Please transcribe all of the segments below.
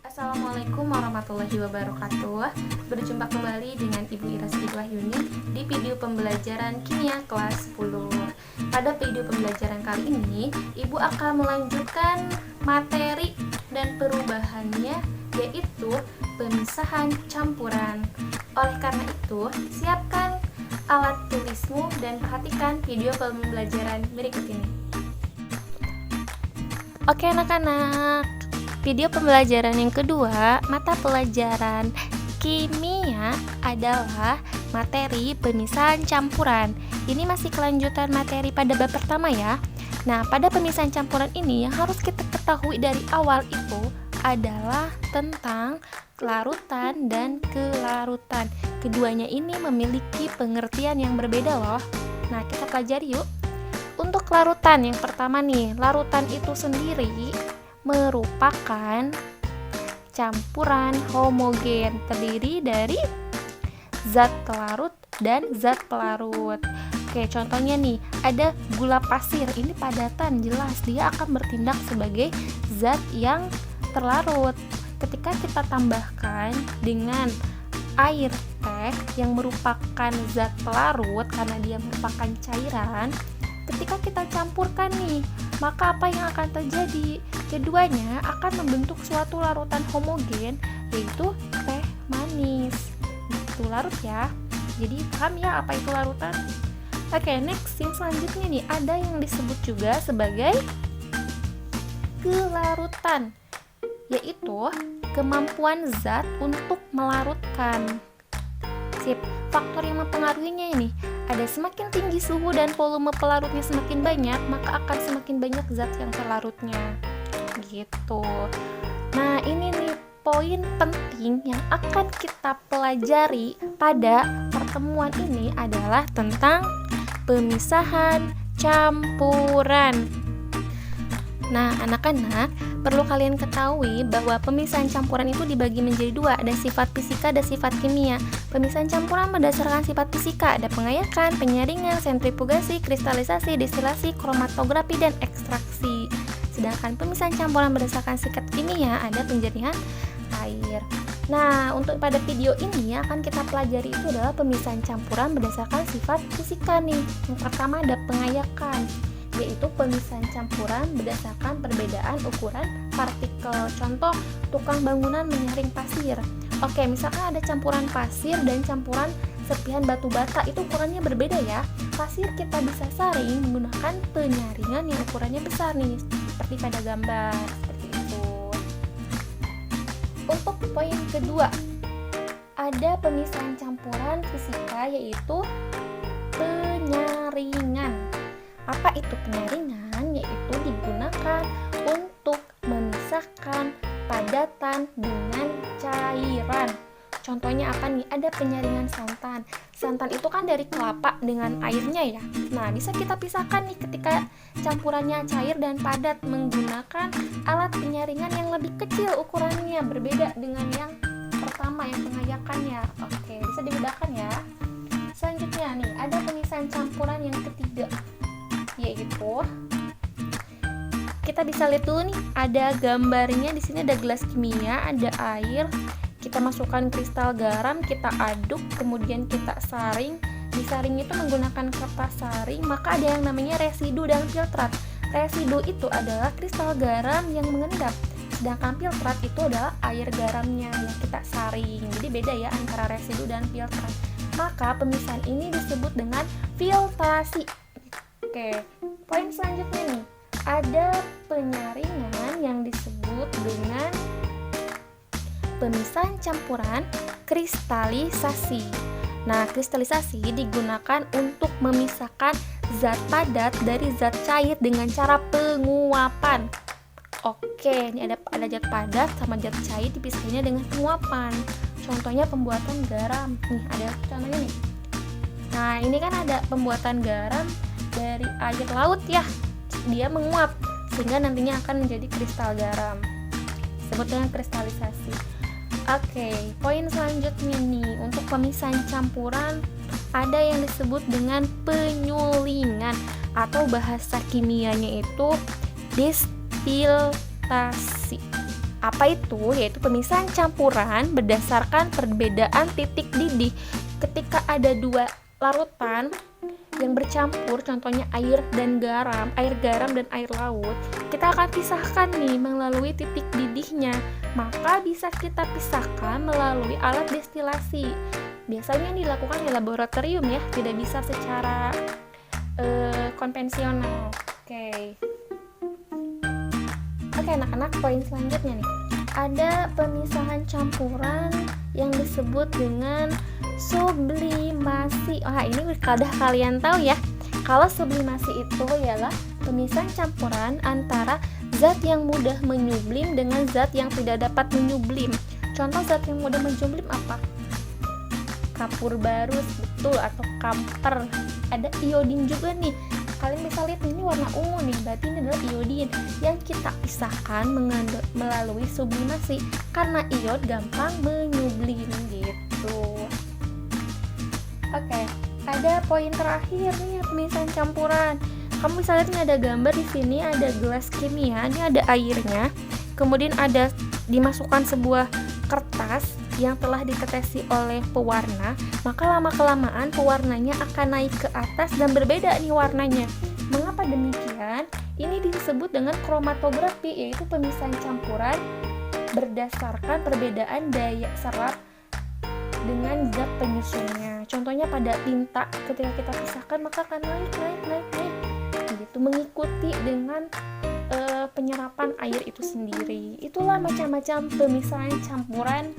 Assalamualaikum warahmatullahi wabarakatuh. Berjumpa kembali dengan Ibu Ira Siti Wahyuni di video pembelajaran kimia kelas 10. Pada video pembelajaran kali ini, Ibu akan melanjutkan materi dan perubahannya, yaitu pemisahan campuran. Oleh karena itu, siapkan alat tulismu dan perhatikan video pembelajaran berikut ini. Oke anak-anak, video pembelajaran yang kedua, mata pelajaran kimia adalah materi pemisahan campuran. Ini masih kelanjutan materi pada bab pertama ya. Nah, pada pemisahan campuran ini yang harus kita ketahui dari awal itu adalah tentang larutan dan kelarutan. Keduanya ini memiliki pengertian yang berbeda loh. Nah, kita pelajari yuk. Untuk larutan yang pertama nih, larutan itu sendiri merupakan campuran homogen terdiri dari zat pelarut dan zat pelarut. Oke, contohnya nih, ada gula pasir. Ini padatan, jelas dia akan bertindak sebagai zat yang terlarut. Ketika kita tambahkan dengan air teh yang merupakan zat pelarut karena dia merupakan cairan, ketika kita campurkan nih, maka apa yang akan terjadi? Keduanya akan membentuk suatu larutan homogen, yaitu teh manis. Itu larut ya. Jadi paham ya apa itu larutan? Oke, next yang selanjutnya nih, ada yang disebut juga sebagai kelarutan, yaitu kemampuan zat untuk melarutkan. Sip, faktor yang mempengaruhinya ini, ada semakin tinggi suhu dan volume pelarutnya semakin banyak, maka akan semakin banyak zat yang terlarutnya. Gitu. Nah, ini nih poin penting yang akan kita pelajari pada pertemuan ini adalah tentang pemisahan campuran. Nah, anak-anak, perlu kalian ketahui bahwa pemisahan campuran itu dibagi menjadi dua, ada sifat fisika dan sifat kimia. Pemisahan campuran berdasarkan sifat fisika, ada pengayakan, penyaringan, sentrifugasi, kristalisasi, distilasi, kromatografi, dan ekstraksi. Sedangkan pemisahan campuran berdasarkan sifat kimia, ada penjernihan air. Nah, untuk pada video ini akan kita pelajari itu adalah pemisahan campuran berdasarkan sifat fisika nih. Yang pertama ada pengayakan, yaitu pemisahan campuran berdasarkan perbedaan ukuran partikel. Contoh, tukang bangunan menyaring pasir. Oke, misalkan ada campuran pasir dan campuran serpihan batu bata, itu ukurannya berbeda ya. Pasir kita bisa saring menggunakan penyaringan yang ukurannya besar nih, seperti pada gambar, seperti itu. Untuk poin kedua, ada pemisahan campuran fisika, yaitu penyaringan. Apa itu penyaringan? Yaitu digunakan untuk memisahkan padatan dengan cairan. Contohnya apa nih? Ada penyaringan santan. Santan itu kan dari kelapa dengan airnya ya. Nah, bisa kita pisahkan nih ketika campurannya cair dan padat menggunakan alat penyaringan yang lebih kecil ukurannya, berbeda dengan yang pertama yang pengayakannya. Oke, bisa dibedakan ya. Selanjutnya nih, ada pemisahan campuran yang ketiga, yaitu kita bisa lihat dulu nih, ada gambarnya di sini, ada gelas kimia, ada air, kita masukkan kristal garam, kita aduk, kemudian kita saring. Disaring itu menggunakan kertas saring, maka ada yang namanya residu dan filtrat. Residu itu adalah kristal garam yang mengendap, sedangkan filtrat itu adalah air garamnya yang kita saring. Jadi beda ya antara residu dan filtrat. Maka pemisahan ini disebut dengan filtrasi. Oke, poin selanjutnya nih, ada penyaringan yang disebut dengan pemisahan campuran kristalisasi. Nah, kristalisasi digunakan untuk memisahkan zat padat dari zat cair dengan cara penguapan. Oke, ini ada zat padat sama zat cair dipisahinnya dengan penguapan. Contohnya pembuatan garam. Nih, ada contohnya nih. Nah, ini kan ada pembuatan garam dari air laut ya. Dia menguap sehingga nantinya akan menjadi kristal garam. Disebut dengan kristalisasi. Oke, poin selanjutnya nih, untuk pemisahan campuran ada yang disebut dengan penyulingan. atau bahasa kimianya itu distilasi. Apa itu? Yaitu pemisahan campuran berdasarkan perbedaan titik didih. Ketika ada dua larutan yang bercampur, contohnya air garam dan air laut, kita akan pisahkan nih melalui titik didihnya. Maka bisa kita pisahkan melalui alat destilasi. Biasanya dilakukan di laboratorium ya, tidak bisa secara konvensional. Oke, anak-anak, poin selanjutnya nih. Ada pemisahan campuran yang disebut dengan sublimasi. Wah, ini udah kalian tahu ya. Kalau sublimasi itu ialah pemisahan campuran antara zat yang mudah menyublim dengan zat yang tidak dapat menyublim. Contoh zat yang mudah menyublim apa? Kapur barus, betul, atau kamper. Ada iodin juga nih. Kalian bisa lihat ini warna ungu nih, berarti ini adalah iodin yang kita pisahkan melalui sublimasi karena iod gampang menyublim gitu. Oke, ada poin terakhir nih, pemisahan campuran. Kamu bisa lihat ini ada gambar di sini, ada gelas kimia, ini ada airnya. Kemudian ada dimasukkan sebuah kertas yang telah ditetesi oleh pewarna, maka lama-kelamaan pewarnanya akan naik ke atas dan berbeda nih warnanya. Mengapa demikian? Ini disebut dengan kromatografi, yaitu pemisahan campuran berdasarkan perbedaan daya serap dengan zat penyusunnya. Contohnya pada tinta, ketika kita pisahkan maka akan naik gitu, mengikuti dengan penyerapan air itu sendiri. Itulah macam-macam pemisahan campuran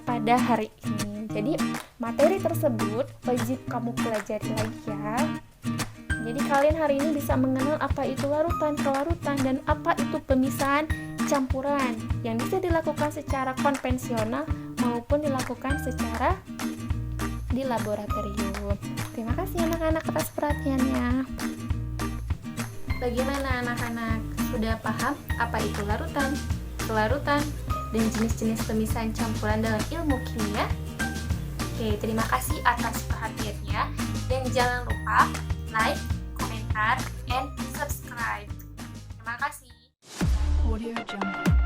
pada hari ini. Jadi materi tersebut wajib kamu pelajari lagi ya. Jadi kalian hari ini bisa mengenal apa itu larutan, kelarutan, dan apa itu pemisahan campuran yang bisa dilakukan secara konvensional maupun dilakukan secara di laboratorium. Terima kasih anak-anak atas perhatiannya. Bagaimana anak-anak? Sudah paham apa itu larutan, kelarutan, dan jenis-jenis pemisahan campuran dalam ilmu kimia? Oke, terima kasih atas perhatiannya, dan jangan lupa like, komentar, and subscribe. Terima kasih. Audio Jungle.